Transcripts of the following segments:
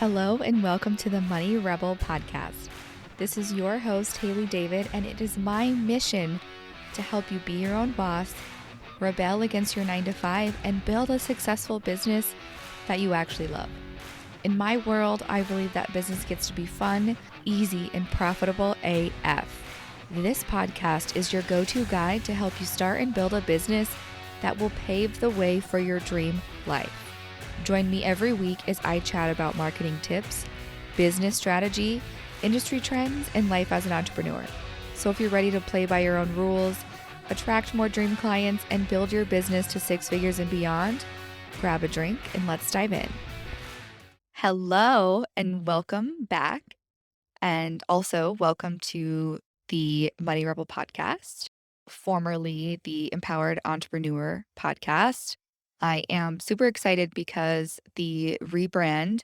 Hello and welcome to the Money Rebel podcast. This is your host, Haley David, and it is my mission to help you be your own boss, rebel against your 9-to-5, and build a successful business that you actually love. In my world, I believe that business gets to be fun, easy, and profitable AF. This podcast is your go-to guide to help you start and build a business that will pave the way for your dream life. Join me every week as I chat about marketing tips, business strategy, industry trends, and life as an entrepreneur. So if you're ready to play by your own rules, attract more dream clients, and build your business to 6 figures and beyond, grab a drink and let's dive in. Hello and welcome back. And also welcome to the Money Rebel podcast, formerly the Empowered Entrepreneur podcast. I am super excited because the rebrand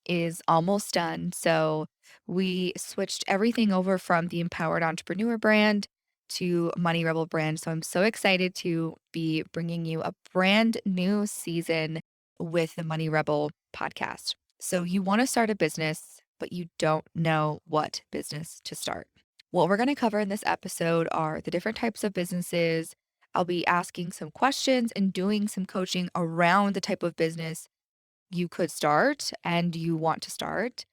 is almost done. So we switched everything over from the Empowered Entrepreneur brand to Money Rebel brand. So I'm so excited to be bringing you a brand new season with the Money Rebel podcast. So you want to start a business, but you don't know what business to start. What we're going to cover in this episode are the different types of businesses. I'll be asking some questions and doing some coaching around the type of business you could start and you want to start.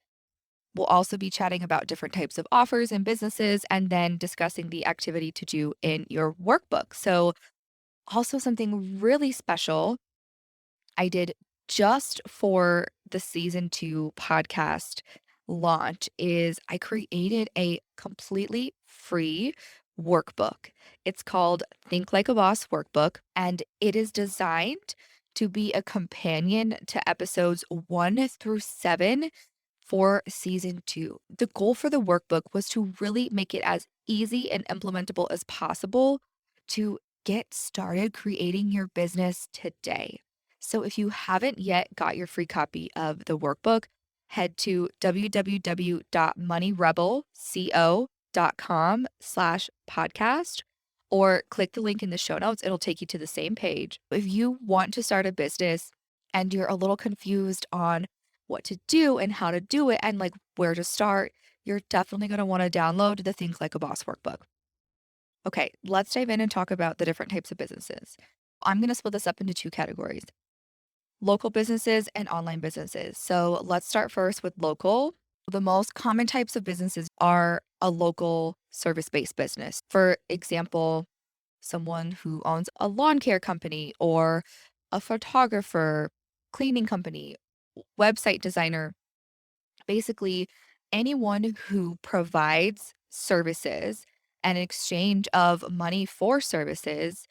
We'll also be chatting about different types of offers and businesses and then discussing the activity to do in your workbook. So, also something really special I did just for the season 2 podcast launch is I created a completely free workbook. It's called Think Like a Boss Workbook, and it is designed to be a companion to episodes 1 through 7 for season 2. The goal for the workbook was to really make it as easy and implementable as possible to get started creating your business today. So if you haven't yet got your free copy of the workbook, head to www.moneyrebelco.com/podcast or click the link in the show notes. It'll take you to the same page. If you want to start a business and you're a little confused on what to do and how to do it and like where to start, you're definitely going to want to download the Think Like a Boss workbook. Okay, let's dive in and talk about the different types of businesses. I'm going to split this up into 2 categories: local businesses and online businesses. So let's start first with local. The most common types of businesses are a local service-based business. For example, someone who owns a lawn care company or a photographer, cleaning company, website designer, basically anyone who provides services and exchange of money for services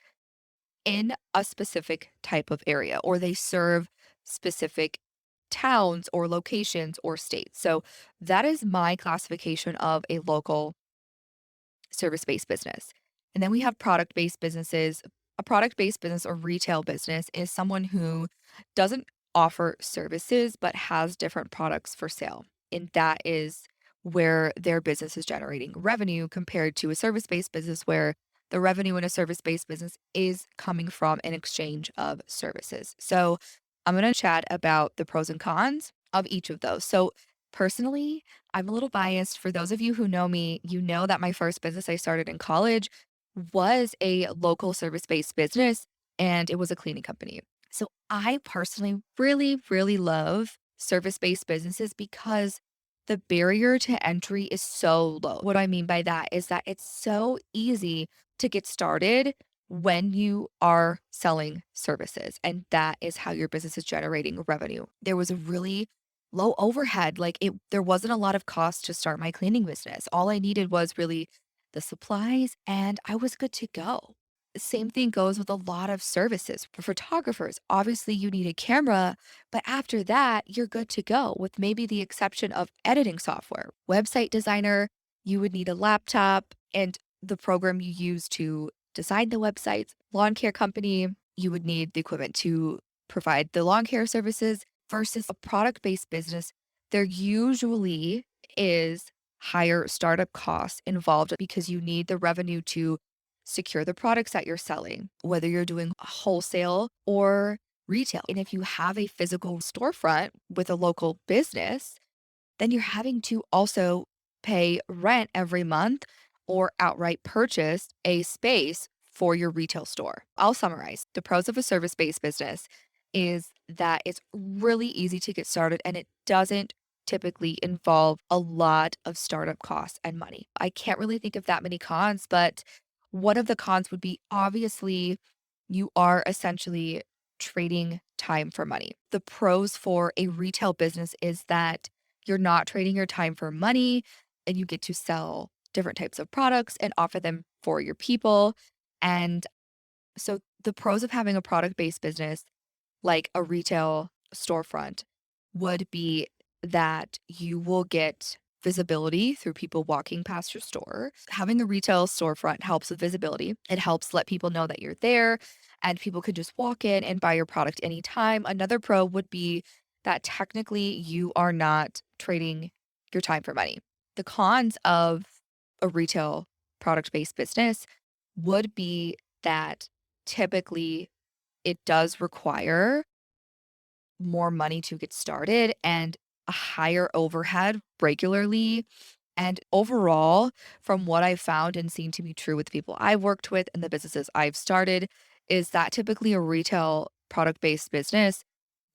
in a specific type of area, or they serve specific towns or locations or states. So that is my classification of a local service-based business. And then we have product-based businesses. A product-based business or retail business is someone who doesn't offer services but has different products for sale. And that is where their business is generating revenue compared to a service-based business where the revenue in a service-based business is coming from an exchange of services. So I'm going to chat about the pros and cons of each of those. So personally, I'm a little biased. For those of you who know me, you know that my first business I started in college was a local service-based business and it was a cleaning company. So I personally really, really love service-based businesses because the barrier to entry is so low. What I mean by that is that it's so easy to get started when you are selling services, and that is how your business is generating revenue. There was a really low overhead. There wasn't a lot of cost to start my cleaning business. All I needed was really the supplies and I was good to go. Same thing goes with a lot of services. For photographers, obviously you need a camera, but after that, you're good to go with maybe the exception of editing software. Website designer, you would need a laptop and the program you use to design the websites. Lawn care company, you would need the equipment to provide the lawn care services. Versus a product-based business, there usually is higher startup costs involved because you need the revenue to secure the products that you're selling, whether you're doing wholesale or retail. And if you have a physical storefront with a local business, then you're having to also pay rent every month or outright purchase a space for your retail store. I'll summarize. The pros of a service based business is that it's really easy to get started and it doesn't typically involve a lot of startup costs and money. I can't really think of that many cons, but one of the cons would be obviously you are essentially trading time for money. The pros for a retail business is that you're not trading your time for money and you get to sell different types of products and offer them for your people. And so the pros of having a product-based business like a retail storefront would be that you will get visibility through people walking past your store. Having a retail storefront helps with visibility. It helps let people know that you're there and people could just walk in and buy your product anytime. Another pro would be that technically you are not trading your time for money. The cons of a retail product based business would be that typically it does require more money to get started and a higher overhead regularly. And overall, from what I've found and seen to be true with the people I've worked with and the businesses I've started, is that typically a retail product based business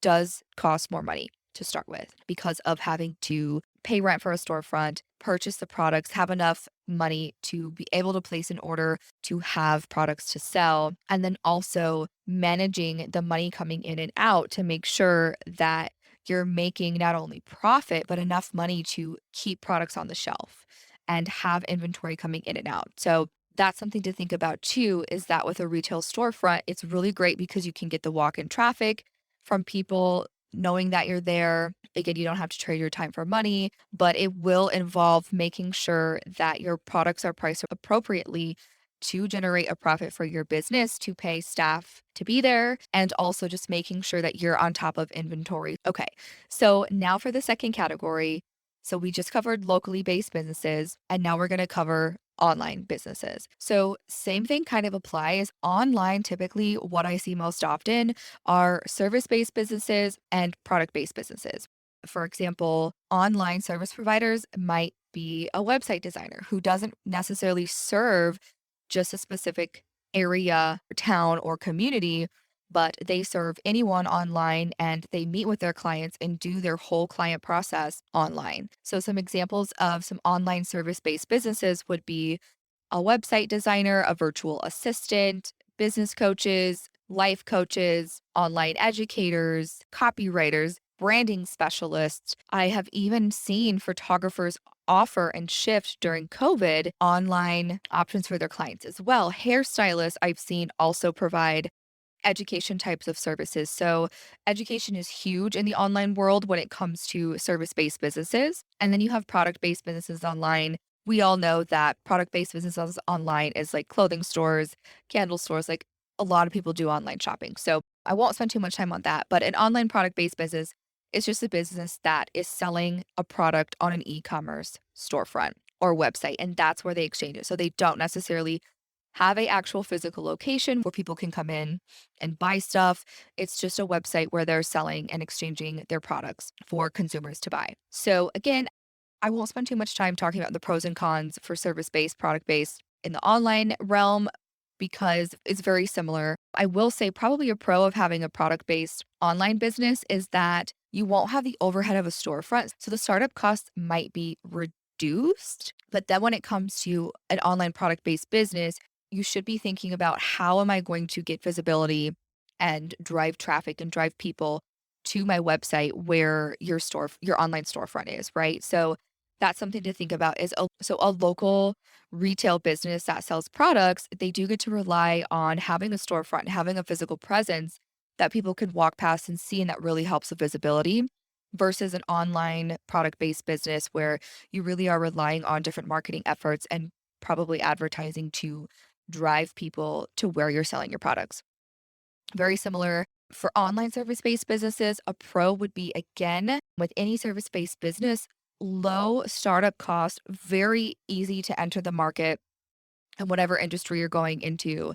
does cost more money to start with because of having to pay rent for a storefront, purchase the products, have enough money to be able to place an order to have products to sell, and then also managing the money coming in and out to make sure that you're making not only profit, but enough money to keep products on the shelf and have inventory coming in and out. So that's something to think about too, is that with a retail storefront, it's really great because you can get the walk in traffic from people knowing that you're there. Again, you don't have to trade your time for money, but it will involve making sure that your products are priced appropriately to generate a profit for your business, to pay staff to be there, and also just making sure that you're on top of inventory. Okay, so now for the second category. So we just covered locally based businesses, and now we're going to cover online businesses. So, same thing kind of applies. Online, typically, what I see most often are service based businesses and product based businesses. For example, online service providers might be a website designer who doesn't necessarily serve just a specific area, town, or community, but they serve anyone online and they meet with their clients and do their whole client process online. So, some examples of some online service based businesses would be a website designer, a virtual assistant, business coaches, life coaches, online educators, copywriters, branding specialists. I have even seen photographers offer and shift during COVID online options for their clients as well. Hairstylists, I've seen also provide education types of services. So, education is huge in the online world when it comes to service based businesses. And then you have product based businesses online. We all know that product based businesses online is like clothing stores, candle stores, like a lot of people do online shopping. So, I won't spend too much time on that. But an online product based business is just a business that is selling a product on an e commerce storefront or website. And that's where they exchange it. So, they don't necessarily have a actual physical location where people can come in and buy stuff. It's just a website where they're selling and exchanging their products for consumers to buy. So again, I won't spend too much time talking about the pros and cons for service-based, product-based in the online realm because it's very similar. I will say probably a pro of having a product-based online business is that you won't have the overhead of a storefront. So the startup costs might be reduced. But then when it comes to an online product-based business, you should be thinking about how am I going to get visibility and drive traffic and drive people to my website where your online storefront is, right? So that's something to think about is a local retail business that sells products, they do get to rely on having a storefront, having a physical presence that people could walk past and see, and that really helps with visibility versus an online product-based business where you really are relying on different marketing efforts and probably advertising to drive people to where you're selling your products. Very similar for online service based businesses. A pro would be, again, with any service based business, low startup cost, very easy to enter the market in whatever industry you're going into.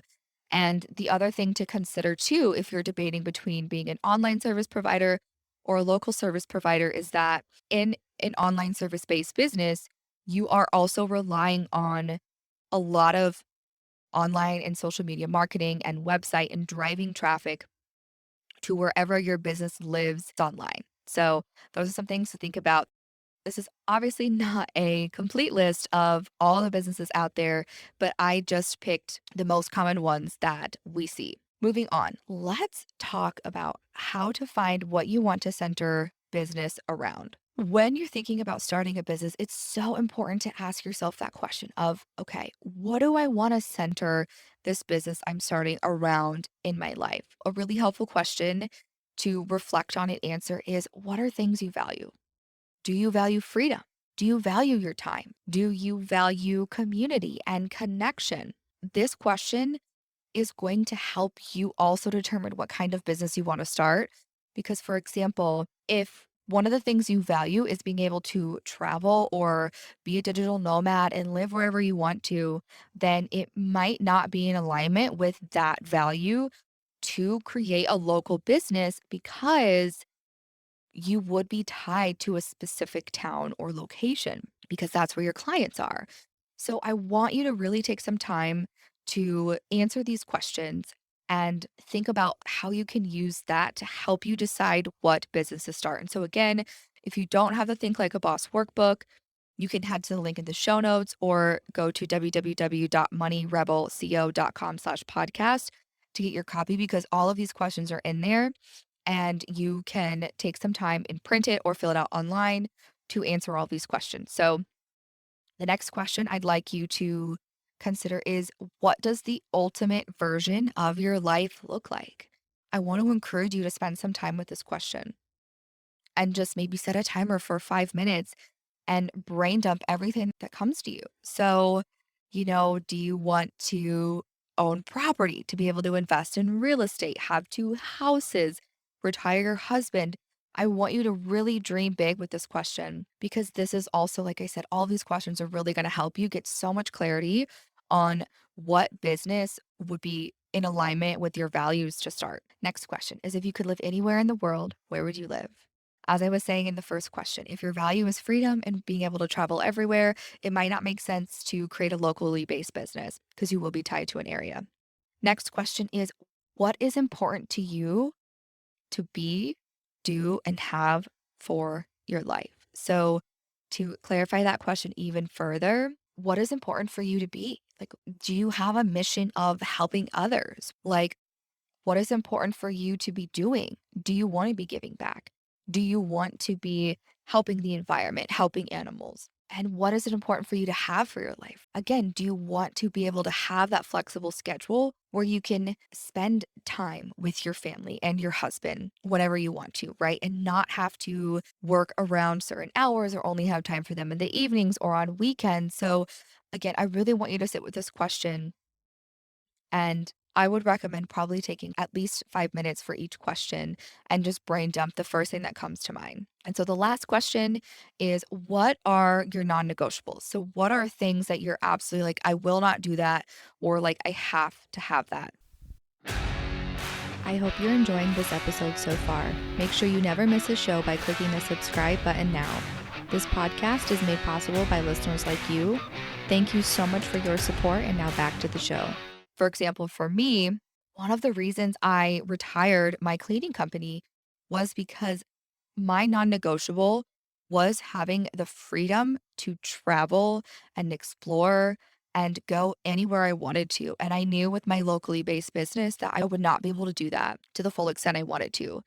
And the other thing to consider too, if you're debating between being an online service provider or a local service provider, is that in an online service based business, you are also relying on a lot of online and social media marketing and website and driving traffic to wherever your business lives online. So, those are some things to think about. This is obviously not a complete list of all the businesses out there, but I just picked the most common ones that we see. Moving on, let's talk about how to find what you want to center business around. When you're thinking about starting a business, it's so important to ask yourself that question of, okay, what do I want to center this business I'm starting around in my life? A really helpful question to reflect on and answer is, what are things you value? Do you value freedom? Do you value your time? Do you value community and connection? This question is going to help you also determine what kind of business you want to start. Because, for example, if one of the things you value is being able to travel or be a digital nomad and live wherever you want to, then it might not be in alignment with that value to create a local business because you would be tied to a specific town or location because that's where your clients are. So I want you to really take some time to answer these questions and think about how you can use that to help you decide what business to start. And so again, if you don't have the Think Like a Boss workbook, you can head to the link in the show notes or go to www.moneyrebelco.com/podcast to get your copy because all of these questions are in there and you can take some time and print it or fill it out online to answer all these questions. So, the next question I'd like you to consider is, what does the ultimate version of your life look like? I want to encourage you to spend some time with this question and just maybe set a timer for 5 minutes and brain dump everything that comes to you. So, do you want to own property to be able to invest in real estate, have two houses, retire your husband? I want you to really dream big with this question because this is also, like I said, all these questions are really going to help you get so much clarity on what business would be in alignment with your values to start. Next question is, if you could live anywhere in the world, where would you live? As I was saying in the first question, if your value is freedom and being able to travel everywhere, it might not make sense to create a locally based business because you will be tied to an area. Next question is, what is important to you to be, do, and have for your life? So, to clarify that question even further, what is important for you to be? Like, do you have a mission of helping others? Like, what is important for you to be doing? Do you want to be giving back? Do you want to be helping the environment, helping animals? And what is it important for you to have for your life? Again, do you want to be able to have that flexible schedule where you can spend time with your family and your husband whenever you want to, right? And not have to work around certain hours or only have time for them in the evenings or on weekends. So, again, I really want you to sit with this question and I would recommend probably taking at least 5 minutes for each question and just brain dump the first thing that comes to mind. And so the last question is, what are your non negotiables? So, what are things that you're absolutely like, I will not do that, or like, I have to have that? I hope you're enjoying this episode so far. Make sure you never miss a show by clicking the subscribe button now. This podcast is made possible by listeners like you. Thank you so much for your support, and now back to the show. For example, for me, one of the reasons I retired my cleaning company was because my non-negotiable was having the freedom to travel and explore and go anywhere I wanted to. And I knew with my locally based business that I would not be able to do that to the full extent I wanted to.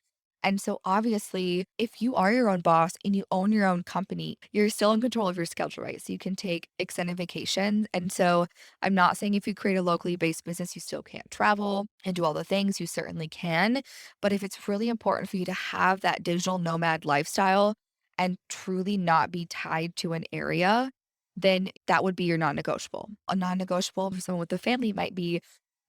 And so, obviously, if you are your own boss and you own your own company, you're still in control of your schedule, right? So, you can take extended vacations. And so, I'm not saying if you create a locally based business, you still can't travel and do all the things. You certainly can. But if it's really important for you to have that digital nomad lifestyle and truly not be tied to an area, then that would be your non negotiable. A non negotiable for someone with a family might be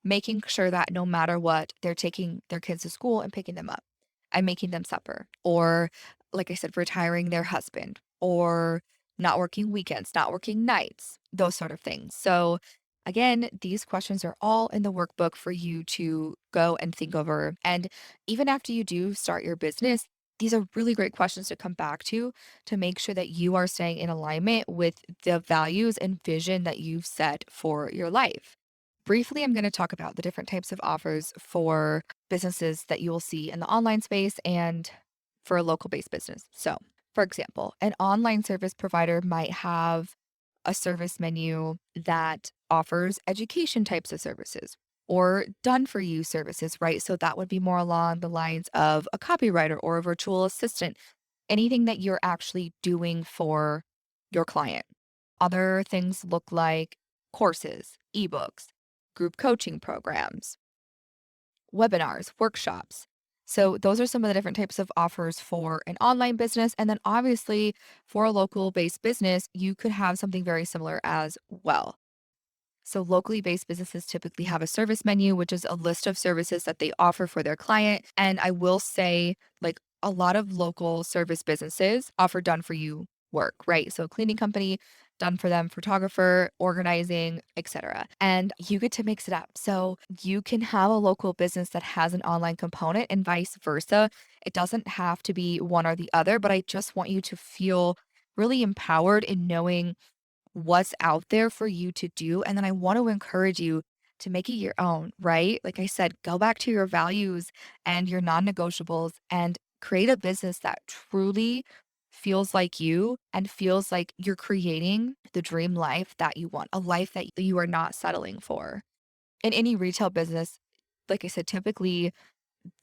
making sure that no matter what, they're taking their kids to school and picking them up and making them supper. Or, like I said, retiring their husband or not working weekends, not working nights, those sort of things. So, Again, these questions are all in the workbook for you to go and think over. And even after you do start your business, these are really great questions to come back to make sure that you are staying in alignment with the values and vision that you've set for your life. Briefly, I'm going to talk about the different types of offers for businesses that you will see in the online space and for a local based business. So, for example, an online service provider might have a service menu that offers education types of services or done for you services, right? So that would be more along the lines of a copywriter or a virtual assistant, anything that you're actually doing for your client. Other things look like courses, ebooks, group coaching programs, webinars, workshops. So, those are some of the different types of offers for an online business. And then, obviously, for a local based business, you could have something very similar as well. So, locally based businesses typically have a service menu, which is a list of services that they offer for their client. And I will say, like, a lot of local service businesses offer done for you work, right? So, a cleaning company, done for them, photographer, organizing, etc. And you get to mix it up. So, you can have a local business that has an online component and vice versa. It doesn't have to be one or the other, but I just want you to feel really empowered in knowing what's out there for you to do. And then I want to encourage you to make it your own, right? Like I said, go back to your values and your non negotiables and create a business that truly feels like you and feels like you're creating the dream life that you want, a life that you are not settling for. In any retail business, like I said, typically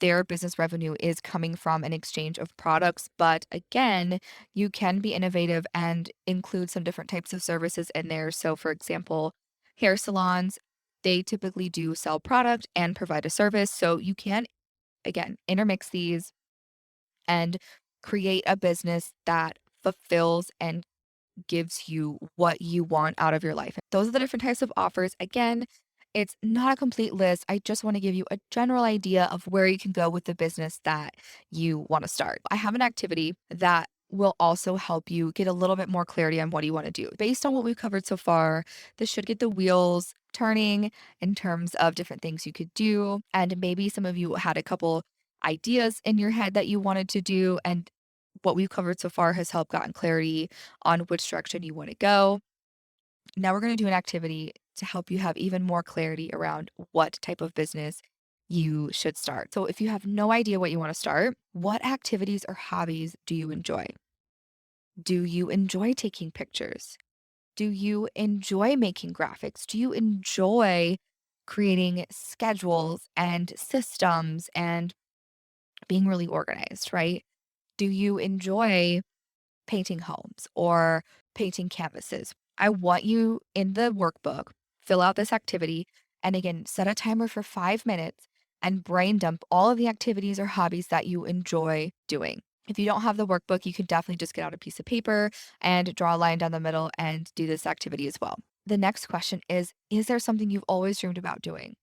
their business revenue is coming from an exchange of products. But again, you can be innovative and include some different types of services in there. So, for example, hair salons, they typically do sell product and provide a service. So, you can, again, intermix these and create a business that fulfills and gives you what you want out of your life. Those are the different types of offers. Again, it's not a complete list. I just want to give you a general idea of where you can go with the business that you want to start. I have an activity that will also help you get a little bit more clarity on what you want to do. Based on what we've covered so far, this should get the wheels turning in terms of different things you could do. And maybe some of you had a couple ideas in your head that you wanted to do. And what we've covered so far has helped gotten clarity on which direction you want to go. Now we're going to do an activity to help you have even more clarity around what type of business you should start. So if you have no idea what you want to start, what activities or hobbies do you enjoy? Do you enjoy taking pictures? Do you enjoy making graphics? Do you enjoy creating schedules and systems and being really organized, right? Do you enjoy painting homes or painting canvases? I want you in the workbook, fill out this activity, and again, set a timer for 5 minutes and brain dump all of the activities or hobbies that you enjoy doing. If you don't have the workbook, you can definitely just get out a piece of paper and draw a line down the middle and do this activity as well. The next question is there something you've always dreamed about doing?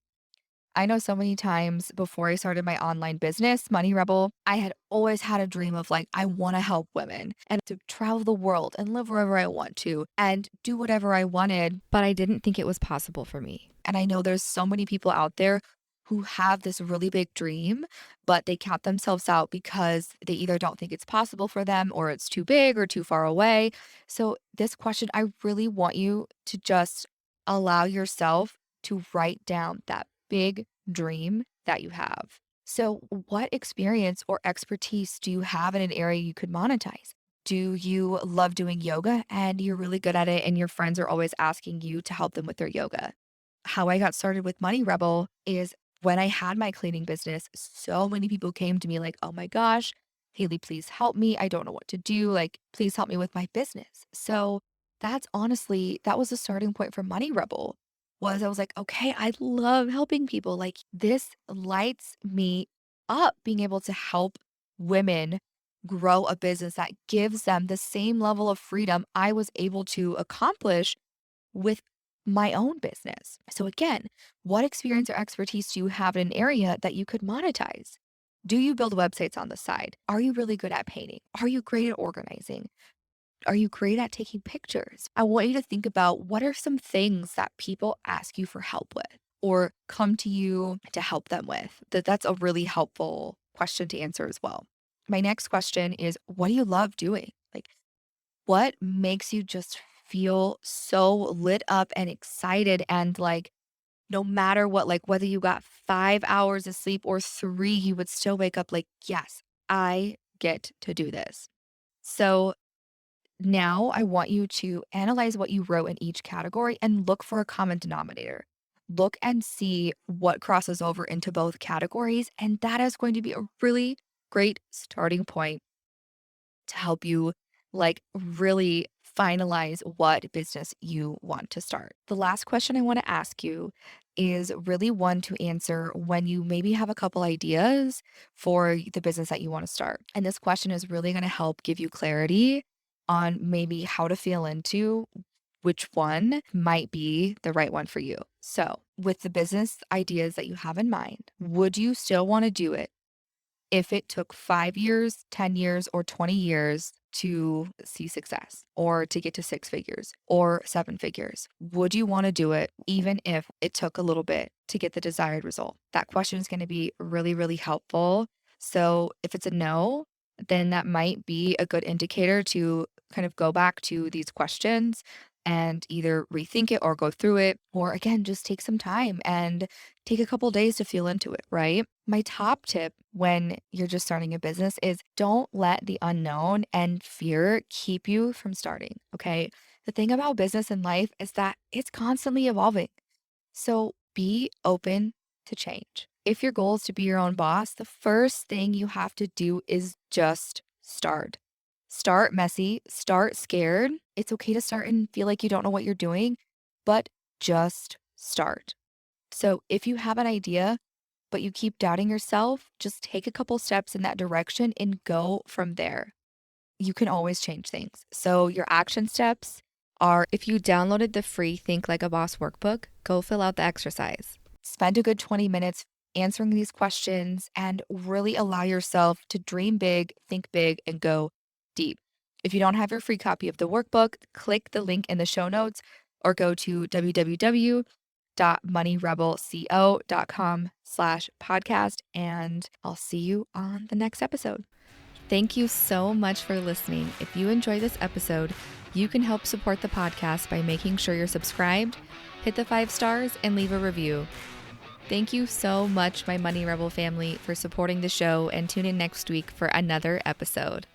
I know so many times before I started my online business, Money Rebel, I had always had a dream of like, I want to help women and to travel the world and live wherever I want to and do whatever I wanted, but I didn't think it was possible for me. And I know there's so many people out there who have this really big dream, but they count themselves out because they either don't think it's possible for them or it's too big or too far away. So, this question, I really want you to just allow yourself to write down that big dream that you have. So, what experience or expertise do you have in an area you could monetize? Do you love doing yoga and you're really good at it, and your friends are always asking you to help them with their yoga? How I got started with Money Rebel is when I had my cleaning business, so many people came to me like, oh my gosh, Haley, please help me. I don't know what to do. Like, please help me with my business. So that's honestly, that was the starting point for Money Rebel was I was like, okay, I love helping people. Like this lights me up being able to help women grow a business that gives them the same level of freedom I was able to accomplish with my own business. So, again, what experience or expertise do you have in an area that you could monetize? Do you build websites on the side? Are you really good at painting? Are you great at organizing? Are you great at taking pictures? I want you to think about what are some things that people ask you for help with or come to you to help them with. That's a really helpful question to answer as well. My next question is, what do you love doing? Like, what makes you just feel so lit up and excited and like no matter what, like whether you got 5 hours of sleep or three, you would still wake up like, yes, I get to do this. So now I want you to analyze what you wrote in each category and look for a common denominator. Look and see what crosses over into both categories. And that is going to be a really great starting point to help you like really finalize what business you want to start. The last question I want to ask you is really one to answer when you maybe have a couple ideas for the business that you want to start. And this question is really going to help give you clarity on maybe how to feel into which one might be the right one for you. So, with the business ideas that you have in mind, would you still want to do it if it took 5 years, 10 years, or 20 years to see success or to get to six figures or seven figures? Would you want to do it even if it took a little bit to get the desired result? That question is going to be really, really helpful. So if it's a no, then that might be a good indicator to kind of go back to these questions and either rethink it or go through it, or again, just take some time and take a couple days to feel into it, right? My top tip when you're just starting a business is don't let the unknown and fear keep you from starting. Okay. The thing about business and life is that it's constantly evolving. So be open to change. If your goal is to be your own boss, the first thing you have to do is just start. Start messy, start scared. It's okay to start and feel like you don't know what you're doing, but just start. So if you have an idea, but you keep doubting yourself, just take a couple steps in that direction and go from there. You can always change things. So your action steps are if you downloaded the free Think Like a Boss workbook, go fill out the exercise. Spend a good 20 minutes answering these questions and really allow yourself to dream big, and go deep. If you don't have your free copy of the workbook, click the link in the show notes or go to www.moneyrebelco.com/podcast and I'll see you on the next episode. Thank you so much for listening. If you enjoy this episode, you can help support the podcast by making sure you're subscribed, hit the 5 stars, and leave a review. Thank you so much, my Money Rebel family, for supporting the show, and tune in next week for another episode.